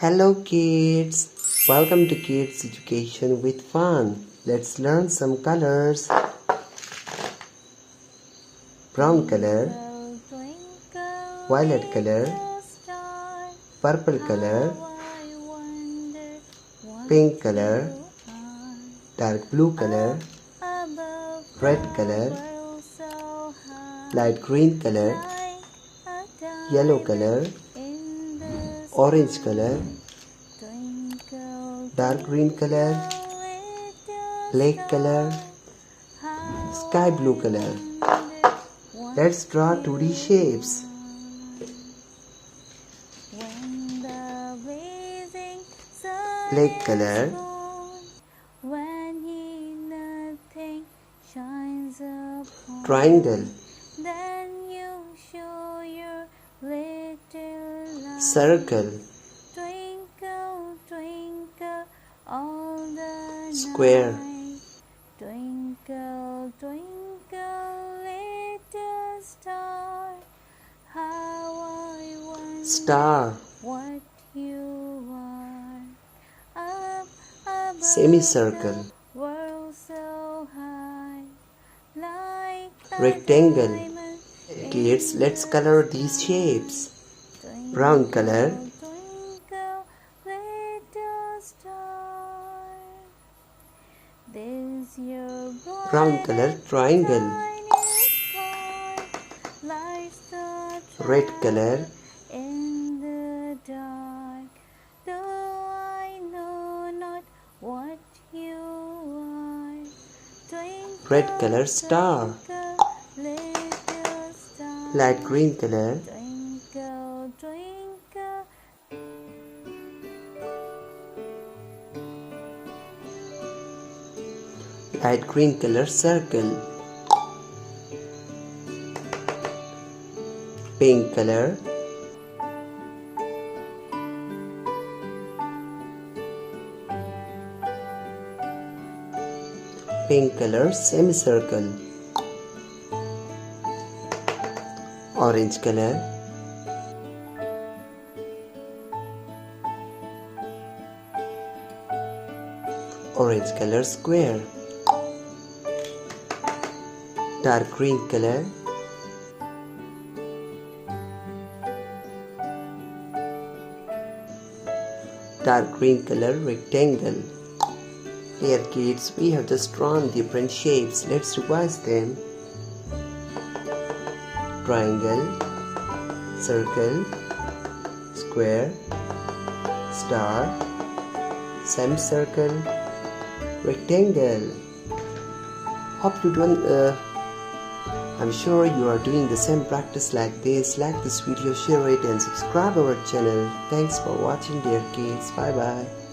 Hello kids, welcome to Kids Education with Fun. Let's learn some colors. Brown color, violet color, purple color, pink color, dark blue color, red color, light green color, yellow color, orange color, dark green color, black color, sky blue color. Let's draw 2D shapes. Black color, triangle, circle, square, twinkle, twinkle, little star, how I wonder star, what you are. Up above semicircle, the world so high, like rectangle. a diamond Kids, let's color these shapes. Brown color, twinkle, little star. This your brown color, triangle. Red color, in the dark, though I know not what you are. Twinkle, red color, star. little star. Light green color, Twinkle, twinkle. light green color, circle. Pink color, pink color, semicircle. Orange color, orange color, square. Dark green color, dark green color, rectangle. Here kids, we have just drawn different shapes. Let's revise them. Triangle, circle, square, star, semicircle, rectangle. Hope you don't I'm sure you are doing the same practice like this. Like this video, share it and subscribe our channel. Thanks for watching dear kids. Bye bye.